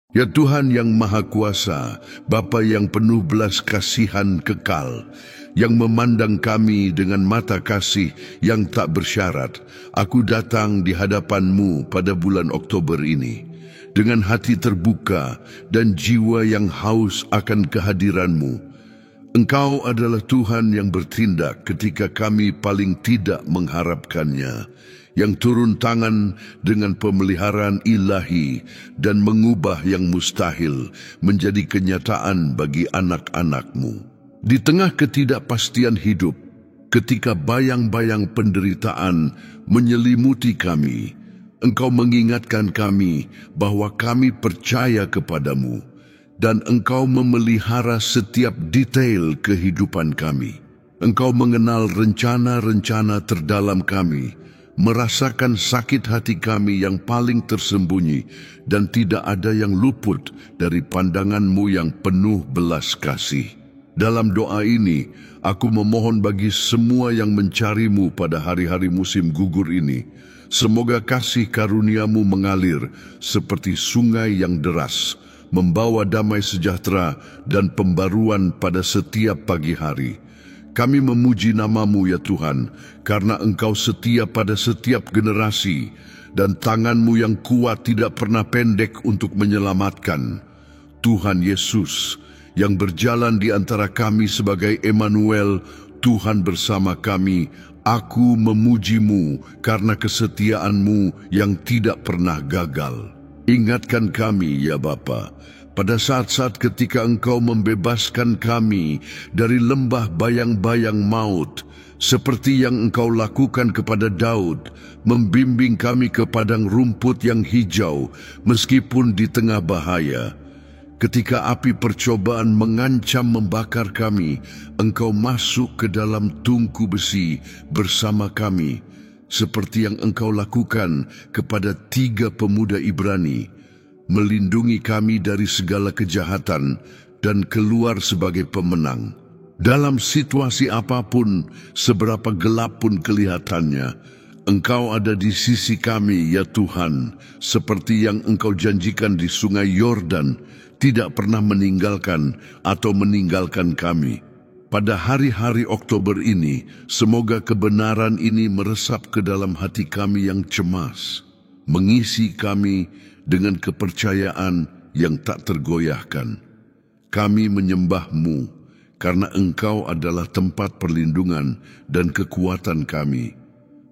Ya Tuhan yang Maha Kuasa, Bapa yang penuh belas kasihan kekal, yang memandang kami dengan mata kasih yang tak bersyarat, aku datang di hadapan-Mu pada bulan Oktober ini, dengan hati terbuka dan jiwa yang haus akan kehadiran-Mu. Engkau adalah Tuhan yang bertindak ketika kami paling tidak mengharapkannya, yang turun tangan dengan pemeliharaan ilahi dan mengubah yang mustahil menjadi kenyataan bagi anak-anak-Mu. Di tengah ketidakpastian hidup, ketika bayang-bayang penderitaan menyelimuti kami, Engkau mengingatkan kami bahwa kami percaya kepadamu, dan Engkau memelihara setiap detail kehidupan kami. Engkau mengenal rencana-rencana terdalam kami, merasakan sakit hati kami yang paling tersembunyi, dan tidak ada yang luput dari pandangan-Mu yang penuh belas kasih. Dalam doa ini, aku memohon bagi semua yang mencari-Mu pada hari-hari musim gugur ini, semoga kasih karunia-Mu mengalir seperti sungai yang deras, membawa damai sejahtera dan pembaruan pada setiap pagi hari. Kami memuji nama-Mu ya Tuhan, karena Engkau setia pada setiap generasi, dan tangan-Mu yang kuat tidak pernah pendek untuk menyelamatkan. Tuhan Yesus, yang berjalan di antara kami sebagai Emmanuel, Tuhan bersama kami, aku memuji-Mu karena kesetiaan-Mu yang tidak pernah gagal. Ingatkan kami ya Bapa, pada saat-saat ketika Engkau membebaskan kami dari lembah bayang-bayang maut, seperti yang Engkau lakukan kepada Daud, membimbing kami ke padang rumput yang hijau meskipun di tengah bahaya. Ketika api percobaan mengancam membakar kami, Engkau masuk ke dalam tungku besi bersama kami, seperti yang Engkau lakukan kepada 3 pemuda Ibrani, melindungi kami dari segala kejahatan dan keluar sebagai pemenang. Dalam situasi apapun, seberapa gelap pun kelihatannya, Engkau ada di sisi kami, ya Tuhan, seperti yang Engkau janjikan di sungai Yordan, tidak pernah meninggalkan atau meninggalkan kami. Pada hari-hari Oktober ini, semoga kebenaran ini meresap ke dalam hati kami yang cemas, mengisi kami dengan kepercayaan yang tak tergoyahkan. Kami menyembah-Mu, karena Engkau adalah tempat perlindungan dan kekuatan kami,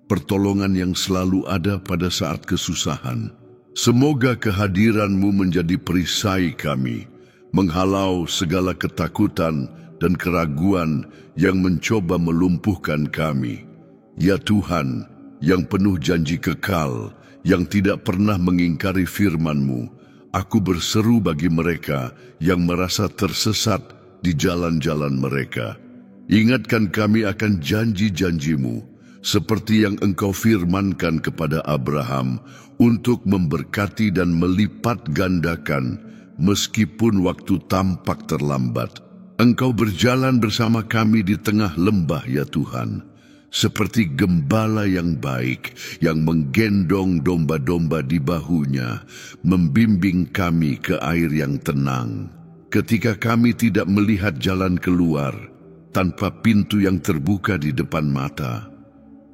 pertolongan yang selalu ada pada saat kesusahan. Semoga kehadiran-Mu menjadi perisai kami, menghalau segala ketakutan dan keraguan yang mencoba melumpuhkan kami. Ya Tuhan, yang penuh janji kekal, yang tidak pernah mengingkari firman-Mu, aku berseru bagi mereka yang merasa tersesat di jalan-jalan mereka. Ingatkan kami akan janji-janji-Mu, seperti yang Engkau firmankan kepada Abraham, untuk memberkati dan melipat gandakan, meskipun waktu tampak terlambat. Engkau berjalan bersama kami di tengah lembah ya Tuhan, seperti gembala yang baik yang menggendong domba-domba di bahunya, membimbing kami ke air yang tenang. Ketika kami tidak melihat jalan keluar, tanpa pintu yang terbuka di depan mata,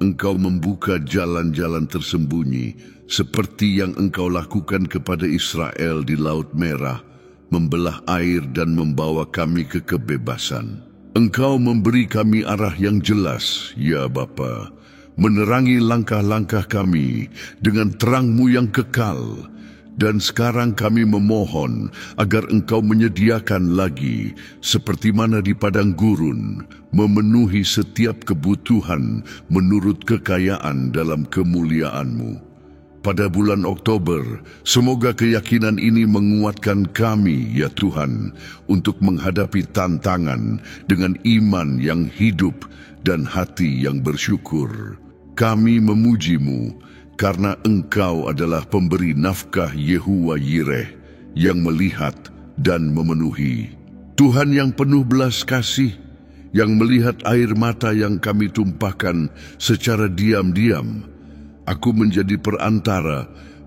Engkau membuka jalan-jalan tersembunyi, seperti yang Engkau lakukan kepada Israel di Laut Merah, membelah air dan membawa kami ke kebebasan. Engkau memberi kami arah yang jelas, ya Bapa, menerangi langkah-langkah kami dengan terang-Mu yang kekal. Dan sekarang kami memohon agar Engkau menyediakan lagi, seperti mana di padang gurun, memenuhi setiap kebutuhan menurut kekayaan dalam kemuliaan-Mu. Pada bulan Oktober, semoga keyakinan ini menguatkan kami, ya Tuhan, untuk menghadapi tantangan dengan iman yang hidup dan hati yang bersyukur. Kami memuji-Mu, karena Engkau adalah pemberi nafkah Yehuwa Yireh, yang melihat dan memenuhi. Tuhan yang penuh belas kasih, yang melihat air mata yang kami tumpahkan secara diam-diam. Aku menjadi perantara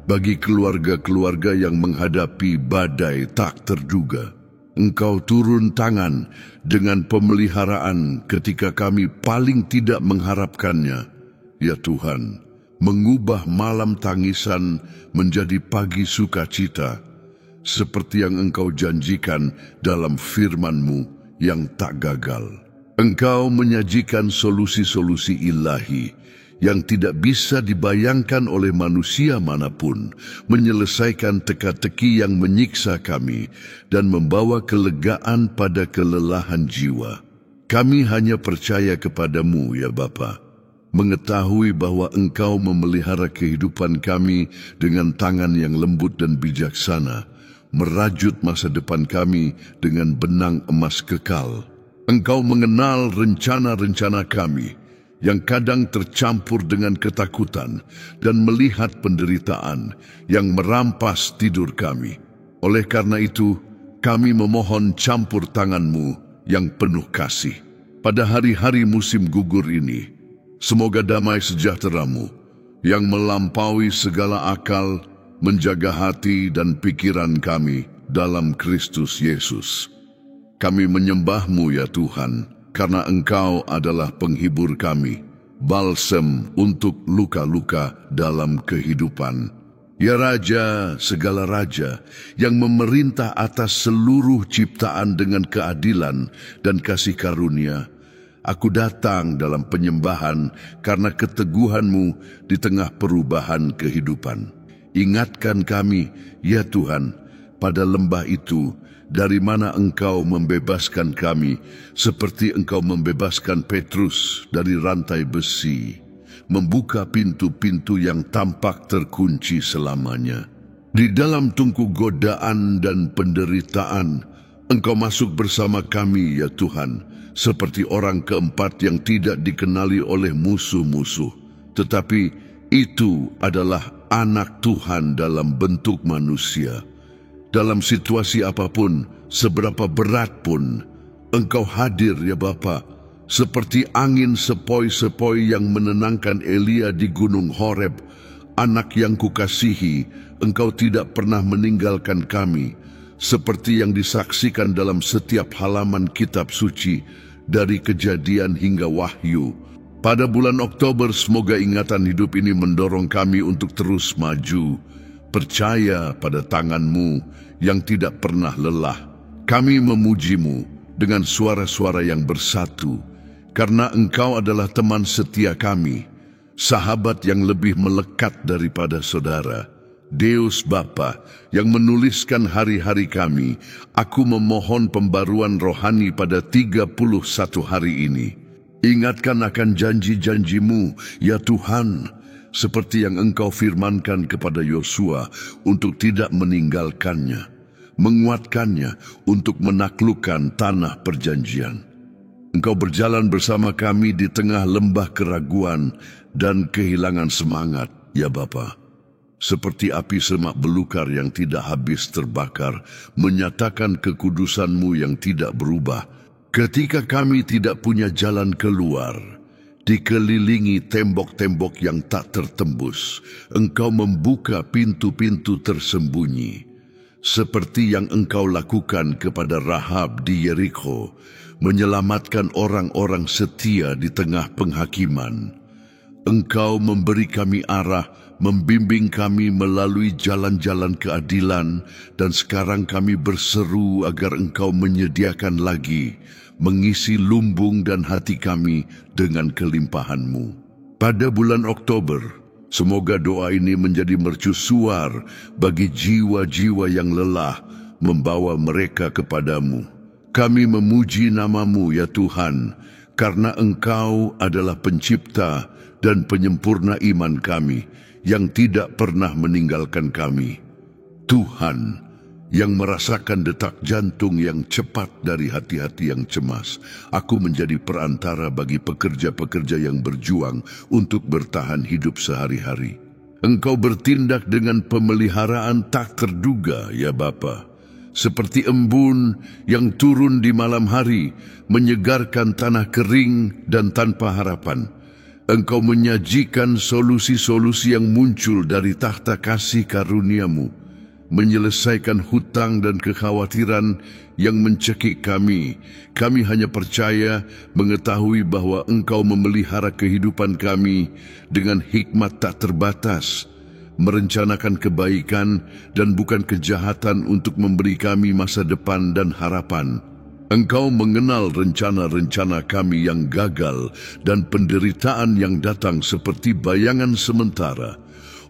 bagi keluarga-keluarga yang menghadapi badai tak terduga. Engkau turun tangan dengan pemeliharaan ketika kami paling tidak mengharapkannya, ya Tuhan, mengubah malam tangisan menjadi pagi sukacita, seperti yang Engkau janjikan dalam firman-Mu yang tak gagal. Engkau menyajikan solusi-solusi ilahi yang tidak bisa dibayangkan oleh manusia manapun, menyelesaikan teka-teki yang menyiksa kami dan membawa kelegaan pada kelelahan jiwa. Kami hanya percaya kepadamu, ya Bapa, mengetahui bahwa Engkau memelihara kehidupan kami dengan tangan yang lembut dan bijaksana, merajut masa depan kami dengan benang emas kekal. Engkau mengenal rencana-rencana kami, yang kadang tercampur dengan ketakutan dan melihat penderitaan yang merampas tidur kami. Oleh karena itu, kami memohon campur tangan-Mu yang penuh kasih. Pada hari-hari musim gugur ini, semoga damai sejahtera-Mu yang melampaui segala akal menjaga hati dan pikiran kami dalam Kristus Yesus. Kami menyembah-Mu, ya Tuhan, karena Engkau adalah penghibur kami, balsam untuk luka-luka dalam kehidupan. Ya Raja, segala raja yang memerintah atas seluruh ciptaan dengan keadilan dan kasih karunia, aku datang dalam penyembahan karena keteguhan-Mu di tengah perubahan kehidupan. Ingatkan kami, ya Tuhan, pada lembah itu, dari mana Engkau membebaskan kami, seperti Engkau membebaskan Petrus dari rantai besi, membuka pintu-pintu yang tampak terkunci selamanya. Di dalam tungku godaan dan penderitaan, Engkau masuk bersama kami, ya Tuhan, seperti orang keempat yang tidak dikenali oleh musuh-musuh, tetapi itu adalah anak Tuhan dalam bentuk manusia. Dalam situasi apapun, seberapa berat pun, Engkau hadir, ya Bapa, seperti angin sepoi-sepoi yang menenangkan Elia di Gunung Horeb. Anak yang kukasihi, Engkau tidak pernah meninggalkan kami, seperti yang disaksikan dalam setiap halaman kitab suci, dari Kejadian hingga Wahyu. Pada bulan Oktober, semoga ingatan hidup ini mendorong kami untuk terus maju, percaya pada tangan-Mu yang tidak pernah lelah. Kami memuji-Mu dengan suara-suara yang bersatu, karena Engkau adalah teman setia kami, sahabat yang lebih melekat daripada saudara. Deus Bapa yang menuliskan hari-hari kami, aku memohon pembaruan rohani pada 31 hari ini. Ingatkan akan janji-janji-Mu, ya Tuhan, seperti yang Engkau firmankan kepada Yosua untuk tidak meninggalkannya, menguatkannya untuk menaklukkan tanah perjanjian. Engkau berjalan bersama kami di tengah lembah keraguan dan kehilangan semangat, ya Bapa. Seperti api semak belukar yang tidak habis terbakar, menyatakan kekudusan-Mu yang tidak berubah. Ketika kami tidak punya jalan keluar, dikelilingi tembok-tembok yang tak tertembus, Engkau membuka pintu-pintu tersembunyi, seperti yang Engkau lakukan kepada Rahab di Yerikho, menyelamatkan orang-orang setia di tengah penghakiman. Engkau memberi kami arah, membimbing kami melalui jalan-jalan keadilan, dan sekarang kami berseru agar Engkau menyediakan lagi, mengisi lumbung dan hati kami dengan kelimpahan-Mu. Pada bulan Oktober, semoga doa ini menjadi mercusuar bagi jiwa-jiwa yang lelah, membawa mereka kepadamu. Kami memuji nama-Mu, ya Tuhan, karena Engkau adalah pencipta dan penyempurna iman kami, yang tidak pernah meninggalkan kami. Tuhan, yang merasakan detak jantung yang cepat dari hati-hati yang cemas, aku menjadi perantara bagi pekerja-pekerja yang berjuang untuk bertahan hidup sehari-hari. Engkau bertindak dengan pemeliharaan tak terduga, ya Bapa, seperti embun yang turun di malam hari, menyegarkan tanah kering dan tanpa harapan. Engkau menyajikan solusi-solusi yang muncul dari takhta kasih karunia-Mu, menyelesaikan hutang dan kekhawatiran yang mencekik kami. Kami hanya percaya mengetahui bahwa Engkau memelihara kehidupan kami dengan hikmat tak terbatas, merencanakan kebaikan dan bukan kejahatan untuk memberi kami masa depan dan harapan. Engkau mengenal rencana-rencana kami yang gagal dan penderitaan yang datang seperti bayangan sementara.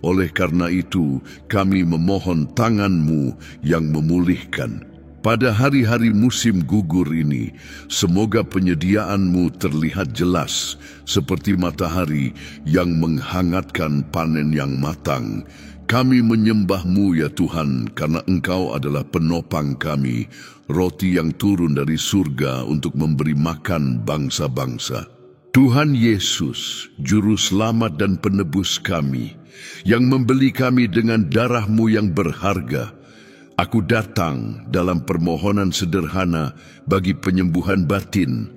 Oleh karena itu, kami memohon tangan-Mu yang memulihkan. Pada hari-hari musim gugur ini, semoga penyediaan-Mu terlihat jelas, seperti matahari yang menghangatkan panen yang matang. Kami menyembah-Mu ya Tuhan, karena Engkau adalah penopang kami, roti yang turun dari surga untuk memberi makan bangsa-bangsa. Tuhan Yesus, Juru Selamat dan Penebus kami, yang membeli kami dengan darah-Mu yang berharga, aku datang dalam permohonan sederhana bagi penyembuhan batin.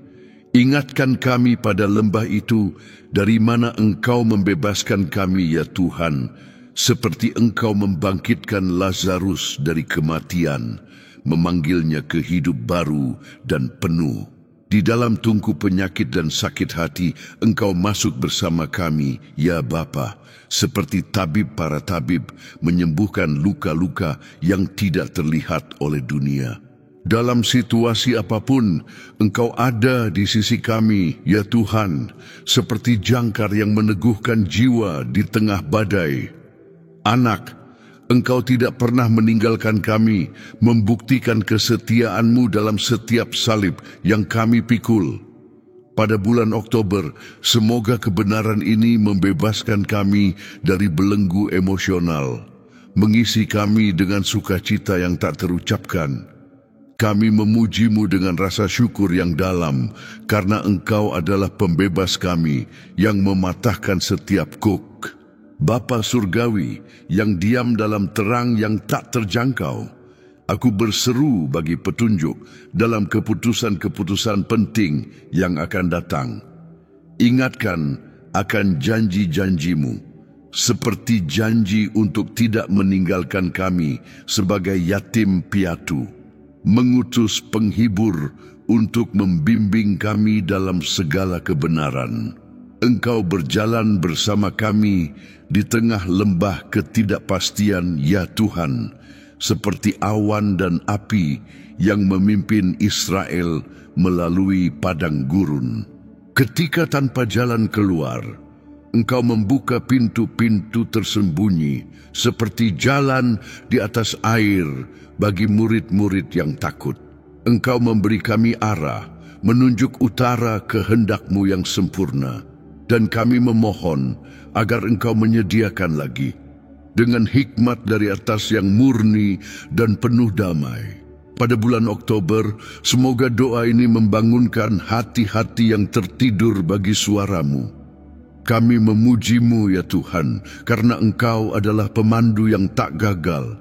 Ingatkan kami pada lembah itu, dari mana Engkau membebaskan kami ya Tuhan, seperti Engkau membangkitkan Lazarus dari kematian, memanggilnya ke hidup baru dan penuh. Di dalam tungku penyakit dan sakit hati, Engkau masuk bersama kami, ya Bapa, seperti tabib para tabib menyembuhkan luka-luka yang tidak terlihat oleh dunia. Dalam situasi apapun, Engkau ada di sisi kami, ya Tuhan, seperti jangkar yang meneguhkan jiwa di tengah badai. Anak, Engkau tidak pernah meninggalkan kami, membuktikan kesetiaan-Mu dalam setiap salib yang kami pikul. Pada bulan Oktober, semoga kebenaran ini membebaskan kami dari belenggu emosional, mengisi kami dengan sukacita yang tak terucapkan. Kami memuji-Mu dengan rasa syukur yang dalam, karena Engkau adalah pembebas kami yang mematahkan setiap kuk. Bapa Surgawi yang diam dalam terang yang tak terjangkau, aku berseru bagi petunjuk dalam keputusan-keputusan penting yang akan datang. Ingatkan akan janji-janji-Mu, seperti janji untuk tidak meninggalkan kami sebagai yatim piatu, mengutus penghibur untuk membimbing kami dalam segala kebenaran. Engkau berjalan bersama kami di tengah lembah ketidakpastian, ya Tuhan, seperti awan dan api yang memimpin Israel melalui padang gurun. Ketika tanpa jalan keluar, Engkau membuka pintu-pintu tersembunyi seperti jalan di atas air bagi murid-murid yang takut. Engkau memberi kami arah, menunjuk utara kehendak-Mu yang sempurna. Dan kami memohon agar Engkau menyediakan lagi dengan hikmat dari atas yang murni dan penuh damai. Pada bulan Oktober, semoga doa ini membangunkan hati-hati yang tertidur bagi suara-Mu. Kami memuji-Mu ya Tuhan, karena Engkau adalah pemandu yang tak gagal,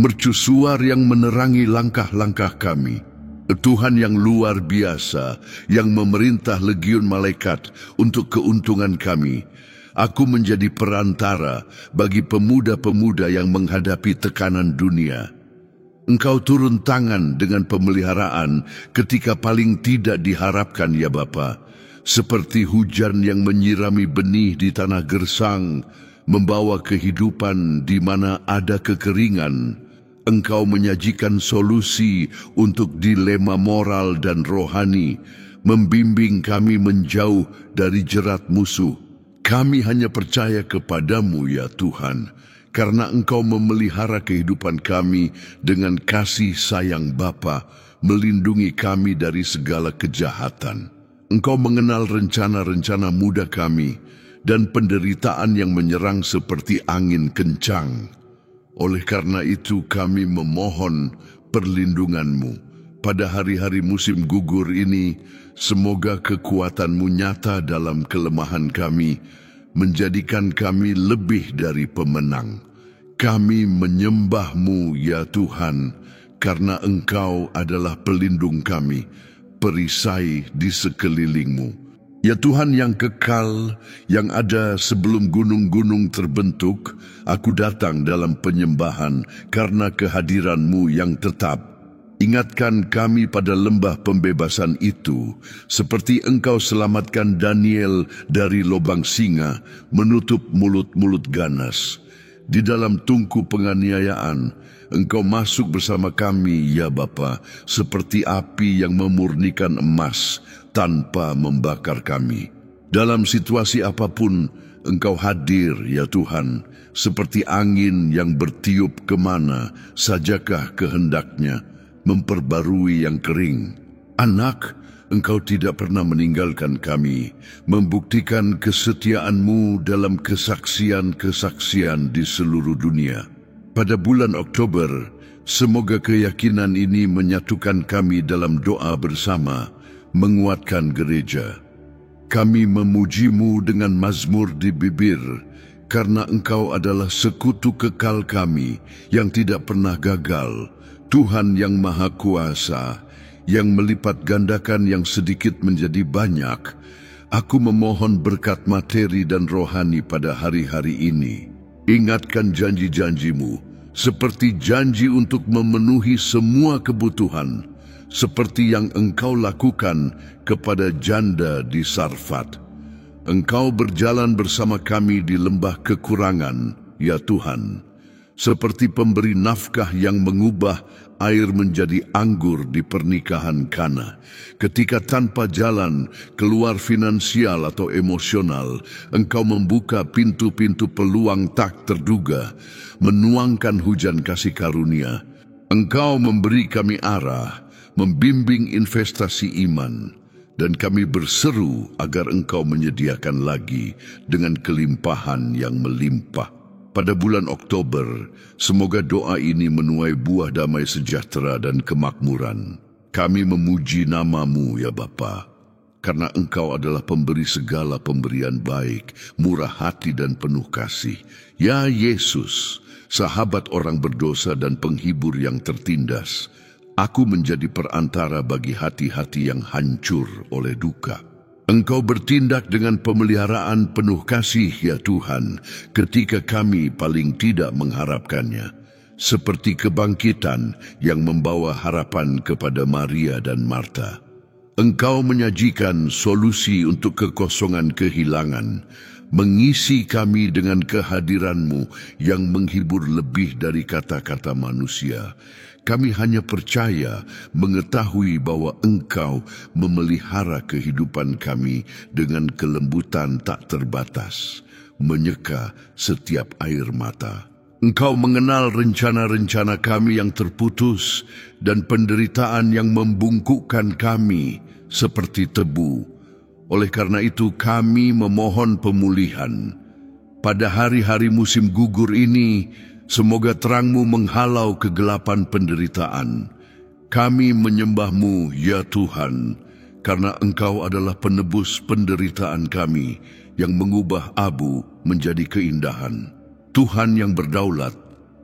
mercusuar yang menerangi langkah-langkah kami. Tuhan yang luar biasa, yang memerintah legiun malaikat untuk keuntungan kami. Aku menjadi perantara bagi pemuda-pemuda yang menghadapi tekanan dunia. Engkau turun tangan dengan pemeliharaan ketika paling tidak diharapkan ya Bapa, seperti hujan yang menyirami benih di tanah gersang, membawa kehidupan di mana ada kekeringan. Engkau menyajikan solusi untuk dilema moral dan rohani, membimbing kami menjauh dari jerat musuh. Kami hanya percaya kepada-Mu ya Tuhan, karena Engkau memelihara kehidupan kami dengan kasih sayang Bapa, melindungi kami dari segala kejahatan. Engkau mengenal rencana-rencana muda kami dan penderitaan yang menyerang seperti angin kencang. Oleh karena itu kami memohon perlindungan-Mu. Pada hari-hari musim gugur ini, semoga kekuatan-Mu nyata dalam kelemahan kami, menjadikan kami lebih dari pemenang. Kami menyembah-Mu ya Tuhan, karena Engkau adalah pelindung kami, perisai di sekeliling-Mu. Ya Tuhan yang kekal, yang ada sebelum gunung-gunung terbentuk, aku datang dalam penyembahan karena kehadiran-Mu yang tetap. Ingatkan kami pada lembah pembebasan itu, seperti Engkau selamatkan Daniel dari lubang singa, menutup mulut-mulut ganas. Di dalam tungku penganiayaan, Engkau masuk bersama kami, ya Bapa, seperti api yang memurnikan emas tanpa membakar kami. Dalam situasi apapun, Engkau hadir, ya Tuhan, seperti angin yang bertiup kemana sajakah kehendaknya, memperbarui yang kering. Anak, Engkau tidak pernah meninggalkan kami, membuktikan kesetiaan-Mu dalam kesaksian-kesaksian di seluruh dunia. Pada bulan Oktober, semoga keyakinan ini menyatukan kami dalam doa bersama, menguatkan gereja. Kami memuji-Mu dengan mazmur di bibir, karena Engkau adalah sekutu kekal kami yang tidak pernah gagal, Tuhan yang Maha Kuasa, yang melipat gandakan yang sedikit menjadi banyak. Aku memohon berkat materi dan rohani pada hari-hari ini. Ingatkan janji-janji-Mu, seperti janji untuk memenuhi semua kebutuhan, seperti yang Engkau lakukan kepada janda di Sarfat. Engkau berjalan bersama kami di lembah kekurangan, ya Tuhan, seperti pemberi nafkah yang mengubah air menjadi anggur di pernikahan Kana. Ketika tanpa jalan keluar finansial atau emosional, Engkau membuka pintu-pintu peluang tak terduga, menuangkan hujan kasih karunia. Engkau memberi kami arah, membimbing investasi iman, dan kami berseru agar Engkau menyediakan lagi dengan kelimpahan yang melimpah. Pada bulan Oktober, semoga doa ini menuai buah damai sejahtera dan kemakmuran. Kami memuji nama-Mu, ya Bapa, karena Engkau adalah pemberi segala pemberian baik, murah hati dan penuh kasih. Ya Yesus, sahabat orang berdosa dan penghibur yang tertindas, aku menjadi perantara bagi hati-hati yang hancur oleh duka. Engkau bertindak dengan pemeliharaan penuh kasih, ya Tuhan, ketika kami paling tidak mengharapkannya. Seperti kebangkitan yang membawa harapan kepada Maria dan Marta. Engkau menyajikan solusi untuk kekosongan kehilangan, mengisi kami dengan kehadiran-Mu yang menghibur lebih dari kata-kata manusia. Kami hanya percaya mengetahui bahwa Engkau memelihara kehidupan kami dengan kelembutan tak terbatas, menyeka setiap air mata. Engkau mengenal rencana-rencana kami yang terputus dan penderitaan yang membungkukkan kami seperti tebu. Oleh karena itu kami memohon pemulihan. Pada hari-hari musim gugur ini, semoga terang-Mu menghalau kegelapan penderitaan. Kami menyembah-Mu, ya Tuhan, karena Engkau adalah penebus penderitaan kami yang mengubah abu menjadi keindahan. Tuhan yang berdaulat,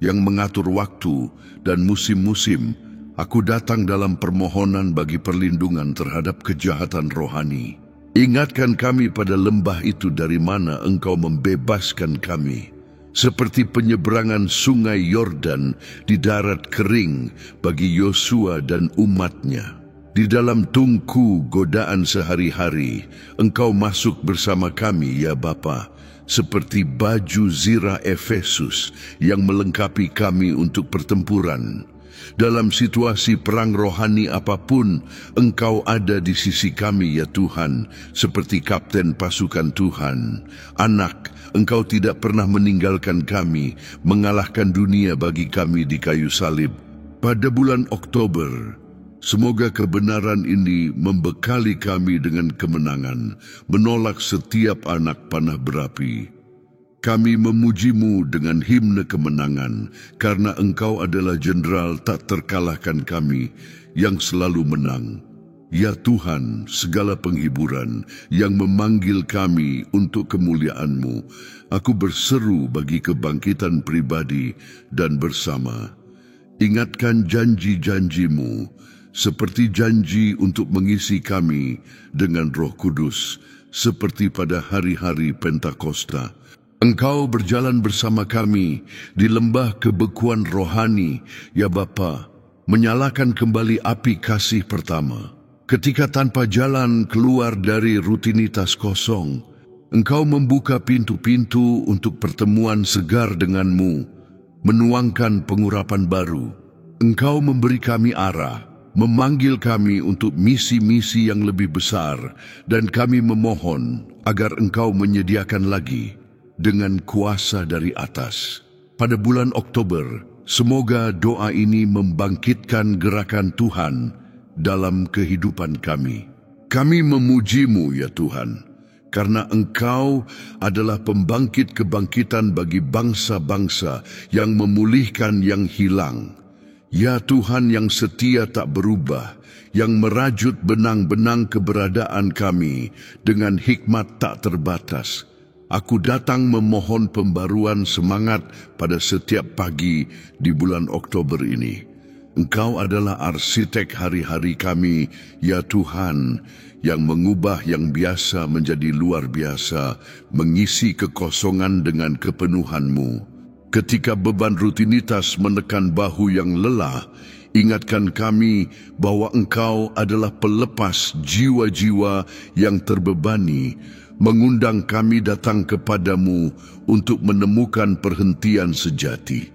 yang mengatur waktu dan musim-musim, aku datang dalam permohonan bagi perlindungan terhadap kejahatan rohani. Ingatkan kami pada lembah itu dari mana Engkau membebaskan kami. Seperti penyeberangan sungai Yordan di darat kering bagi Yosua dan umatnya. Di dalam tungku godaan sehari-hari, Engkau masuk bersama kami, ya Bapa, seperti baju zirah Efesus yang melengkapi kami untuk pertempuran. Dalam situasi perang rohani apapun, Engkau ada di sisi kami, ya Tuhan, seperti kapten pasukan Tuhan. Anak, Engkau tidak pernah meninggalkan kami, mengalahkan dunia bagi kami di kayu salib. Pada bulan Oktober, semoga kebenaran ini membekali kami dengan kemenangan, menolak setiap anak panah berapi. Kami memuji-Mu dengan himne kemenangan, karena Engkau adalah jenderal tak terkalahkan kami, yang selalu menang. Ya Tuhan, segala penghiburan yang memanggil kami untuk kemuliaan-Mu, aku berseru bagi kebangkitan pribadi dan bersama. Ingatkan janji-janji-Mu, seperti janji untuk mengisi kami dengan Roh Kudus, seperti pada hari-hari Pentakosta. Engkau berjalan bersama kami di lembah kebekuan rohani, ya Bapa, menyalakan kembali api kasih pertama. Ketika tanpa jalan keluar dari rutinitas kosong, Engkau membuka pintu-pintu untuk pertemuan segar denganmu, menuangkan pengurapan baru. Engkau memberi kami arah, memanggil kami untuk misi-misi yang lebih besar, dan kami memohon agar Engkau menyediakan lagi dengan kuasa dari atas. Pada bulan Oktober, semoga doa ini membangkitkan gerakan Tuhan dalam kehidupan kami. Kami memuji-Mu, ya Tuhan, karena Engkau adalah pembangkit kebangkitan bagi bangsa-bangsa yang memulihkan yang hilang. Ya Tuhan yang setia tak berubah, yang merajut benang-benang keberadaan kami dengan hikmat tak terbatas. Aku datang memohon pembaruan semangat pada setiap pagi di bulan Oktober ini. Engkau adalah arsitek hari-hari kami, ya Tuhan, yang mengubah yang biasa menjadi luar biasa, mengisi kekosongan dengan kepenuhan-Mu. Ketika beban rutinitas menekan bahu yang lelah, ingatkan kami bahwa Engkau adalah pelepas jiwa-jiwa yang terbebani, mengundang kami datang kepadamu untuk menemukan perhentian sejati.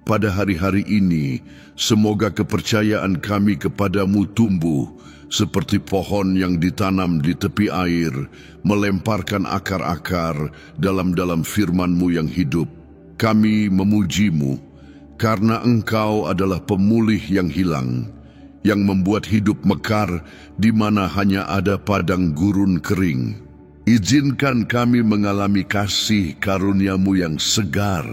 Pada hari-hari ini, semoga kepercayaan kami kepadamu tumbuh, seperti pohon yang ditanam di tepi air, melemparkan akar-akar dalam firman-Mu yang hidup. Kami memuji-Mu, karena Engkau adalah pemulih yang hilang, yang membuat hidup mekar di mana hanya ada padang gurun kering. Izinkan kami mengalami kasih karunia-Mu yang segar,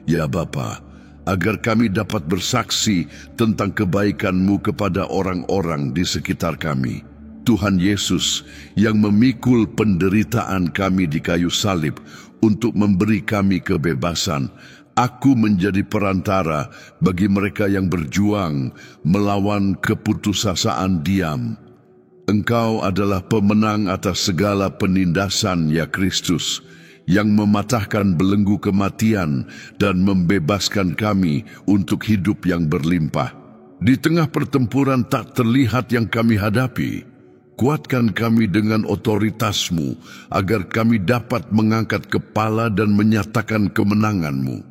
ya Bapa, agar kami dapat bersaksi tentang kebaikan-Mu kepada orang-orang di sekitar kami. Tuhan Yesus yang memikul penderitaan kami di kayu salib untuk memberi kami kebebasan, aku menjadi perantara bagi mereka yang berjuang melawan keputusasaan diam. Engkau adalah pemenang atas segala penindasan, ya Kristus, yang mematahkan belenggu kematian dan membebaskan kami untuk hidup yang berlimpah. Di tengah pertempuran tak terlihat yang kami hadapi, kuatkan kami dengan otoritas-Mu, agar kami dapat mengangkat kepala dan menyatakan kemenangan-Mu.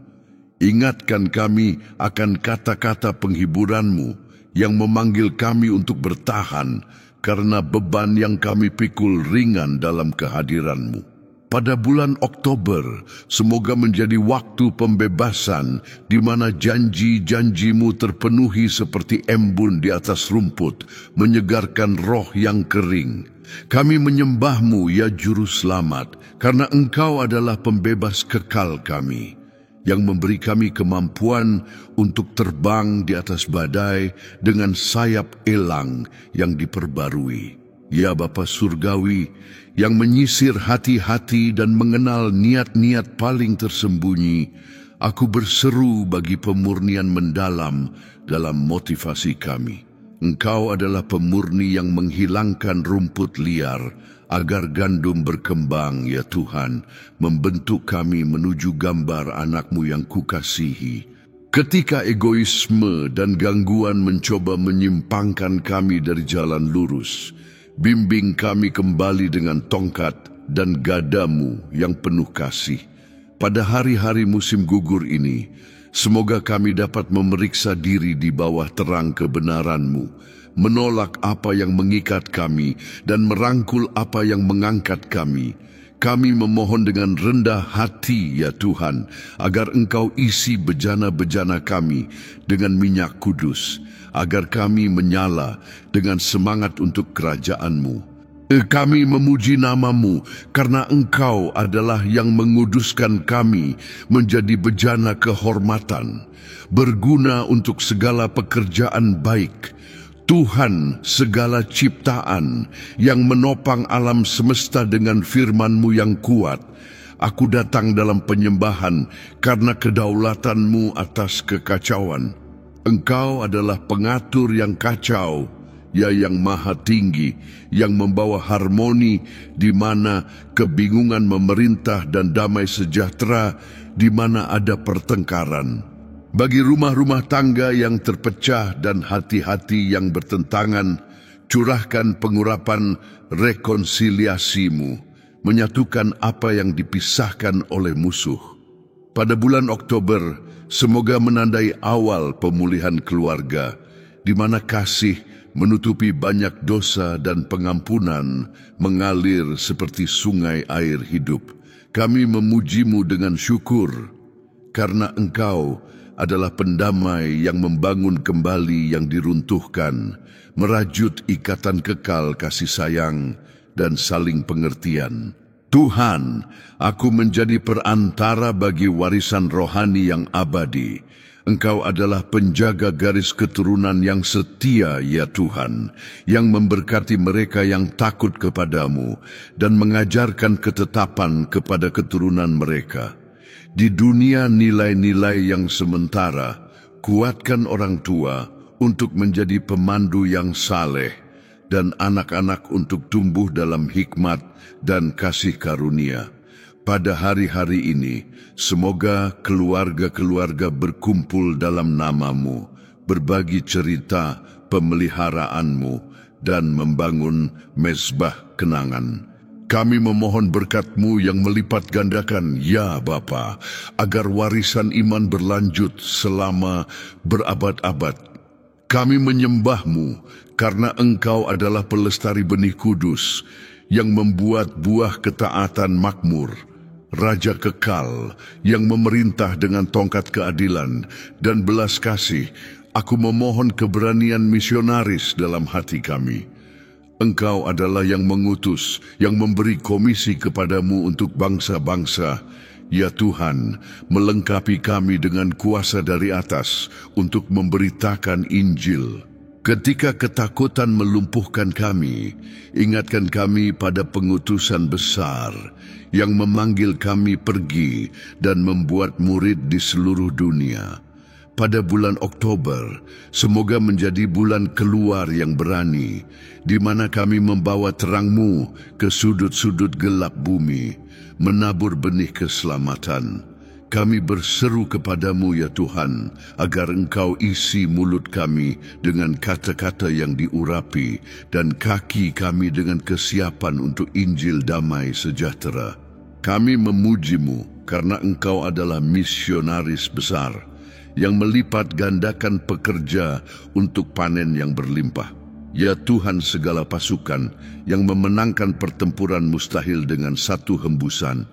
Ingatkan kami akan kata-kata penghiburan-Mu yang memanggil kami untuk bertahan, karena beban yang kami pikul ringan dalam kehadiran-Mu. Pada bulan Oktober, semoga menjadi waktu pembebasan di mana janji-janji-Mu terpenuhi seperti embun di atas rumput, menyegarkan roh yang kering. Kami menyembah-Mu, ya Juru Selamat, karena Engkau adalah pembebas kekal kami, yang memberi kami kemampuan untuk terbang di atas badai dengan sayap elang yang diperbarui. Ya Bapa Surgawi, yang menyisir hati-hati dan mengenal niat-niat paling tersembunyi, aku berseru bagi pemurnian mendalam dalam motivasi kami. Engkau adalah pemurni yang menghilangkan rumput liar, agar gandum berkembang, ya Tuhan, membentuk kami menuju gambar anak-Mu yang Kukasihi. Ketika egoisme dan gangguan mencoba menyimpangkan kami dari jalan lurus, bimbing kami kembali dengan tongkat dan gadamu yang penuh kasih. Pada hari-hari musim gugur ini, semoga kami dapat memeriksa diri di bawah terang kebenaran-Mu, menolak apa yang mengikat kami dan merangkul apa yang mengangkat kami. Kami memohon dengan rendah hati, ya Tuhan, agar Engkau isi bejana-bejana kami dengan minyak kudus, agar kami menyala dengan semangat untuk kerajaan-Mu. Kami memuji nama-Mu, karena Engkau adalah yang menguduskan kami menjadi bejana kehormatan, berguna untuk segala pekerjaan baik. Tuhan segala ciptaan yang menopang alam semesta dengan firman-Mu yang kuat, aku datang dalam penyembahan karena kedaulatan-Mu atas kekacauan. Engkau adalah pengatur yang kacau, ya yang maha tinggi, yang membawa harmoni di mana kebingungan memerintah dan damai sejahtera di mana ada pertengkaran. Bagi rumah-rumah tangga yang terpecah dan hati-hati yang bertentangan, curahkan pengurapan rekonsiliasimu, menyatukan apa yang dipisahkan oleh musuh. Pada bulan Oktober, semoga menandai awal pemulihan keluarga, di mana kasih menutupi banyak dosa dan pengampunan mengalir seperti sungai air hidup. Kami memujimu dengan syukur, karena Engkau adalah pendamai yang membangun kembali yang diruntuhkan, merajut ikatan kekal kasih sayang dan saling pengertian. Tuhan, aku menjadi perantara bagi warisan rohani yang abadi. Engkau adalah penjaga garis keturunan yang setia, ya Tuhan, yang memberkati mereka yang takut kepadamu dan mengajarkan ketetapan kepada keturunan mereka. Di dunia nilai-nilai yang sementara, kuatkan orang tua untuk menjadi pemandu yang saleh dan anak-anak untuk tumbuh dalam hikmat dan kasih karunia. Pada hari-hari ini, semoga keluarga-keluarga berkumpul dalam namamu, berbagi cerita pemeliharaanmu, dan membangun mezbah kenangan. Kami memohon berkat-Mu yang melipat gandakan, ya Bapa, agar warisan iman berlanjut selama berabad-abad. Kami menyembah-Mu karena Engkau adalah pelestari benih kudus yang membuat buah ketaatan makmur, Raja kekal yang memerintah dengan tongkat keadilan dan belas kasih. Aku memohon keberanian misionaris dalam hati kami. Engkau adalah yang mengutus, yang memberi komisi kepadamu untuk bangsa-bangsa. Ya Tuhan, melengkapi kami dengan kuasa dari atas untuk memberitakan Injil. Ketika ketakutan melumpuhkan kami, ingatkan kami pada pengutusan besar yang memanggil kami pergi dan membuat murid di seluruh dunia. Pada bulan Oktober, semoga menjadi bulan keluar yang berani, di mana kami membawa terang-Mu ke sudut-sudut gelap bumi, menabur benih keselamatan. Kami berseru kepadamu, ya Tuhan, agar Engkau isi mulut kami dengan kata-kata yang diurapi dan kaki kami dengan kesiapan untuk Injil damai sejahtera. Kami memuji-Mu karena Engkau adalah misionaris besar yang melipat gandakan pekerja untuk panen yang berlimpah. Ya Tuhan segala pasukan yang memenangkan pertempuran mustahil dengan satu hembusan,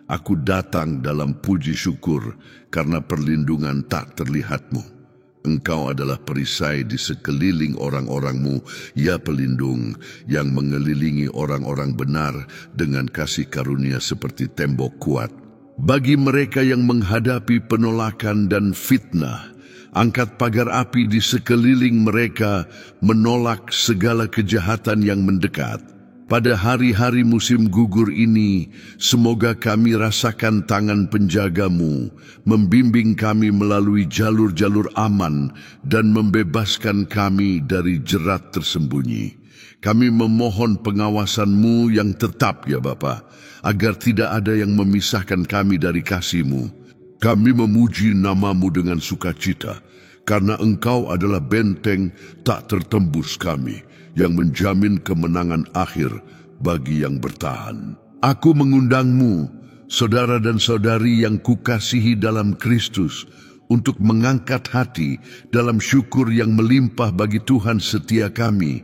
aku datang dalam puji syukur karena perlindungan tak terlihat-Mu. Engkau adalah perisai di sekeliling orang-orang-Mu, ya pelindung yang mengelilingi orang-orang benar dengan kasih karunia seperti tembok kuat. Bagi mereka yang menghadapi penolakan dan fitnah, angkat pagar api di sekeliling mereka menolak segala kejahatan yang mendekat. Pada hari-hari musim gugur ini, semoga kami rasakan tangan penjaga-Mu, membimbing kami melalui jalur-jalur aman dan membebaskan kami dari jerat tersembunyi. Kami memohon pengawasan-Mu yang tetap, ya Bapa, agar tidak ada yang memisahkan kami dari kasih-Mu. Kami memuji nama-Mu dengan sukacita, karena Engkau adalah benteng tak tertembus kami, yang menjamin kemenangan akhir bagi yang bertahan. Aku mengundang-Mu, saudara dan saudari yang kukasihi dalam Kristus, untuk mengangkat hati dalam syukur yang melimpah bagi Tuhan setia kami,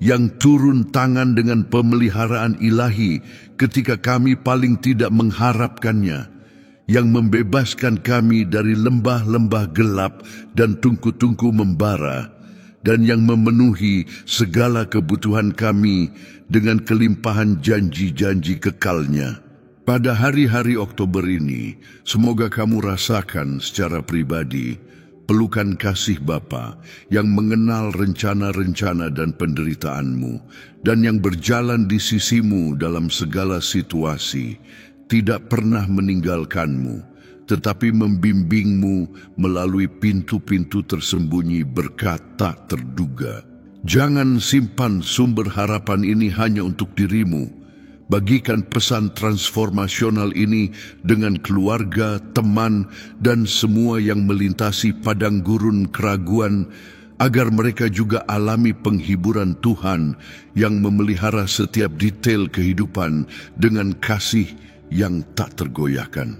yang turun tangan dengan pemeliharaan ilahi ketika kami paling tidak mengharapkannya, yang membebaskan kami dari lembah-lembah gelap dan tungku-tungku membara, dan yang memenuhi segala kebutuhan kami dengan kelimpahan janji-janji kekalnya. Pada hari-hari Oktober ini, semoga kamu rasakan secara pribadi pelukan kasih Bapa yang mengenal rencana-rencana dan penderitaanmu, dan yang berjalan di sisimu dalam segala situasi, tidak pernah meninggalkanmu, tetapi membimbingmu melalui pintu-pintu tersembunyi berkat tak terduga. Jangan simpan sumber harapan ini hanya untuk dirimu. Bagikan pesan transformasional ini dengan keluarga, teman, dan semua yang melintasi padang gurun keraguan, agar mereka juga alami penghiburan Tuhan yang memelihara setiap detail kehidupan dengan kasih yang tak tergoyahkan.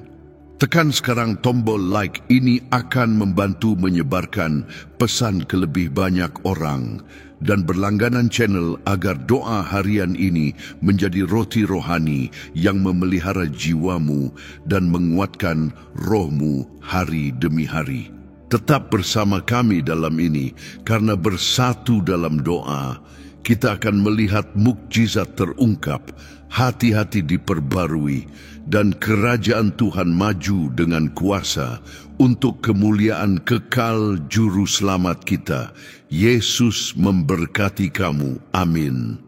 Tekan sekarang tombol like, ini akan membantu menyebarkan pesan ke lebih banyak orang, dan berlangganan channel agar doa harian ini menjadi roti rohani yang memelihara jiwamu dan menguatkan rohmu hari demi hari. Tetap bersama kami dalam ini, karena bersatu dalam doa, kita akan melihat mukjizat terungkap, hati-hati diperbarui, dan kerajaan Tuhan maju dengan kuasa untuk kemuliaan kekal Juru Selamat kita. Yesus memberkati kamu. Amin.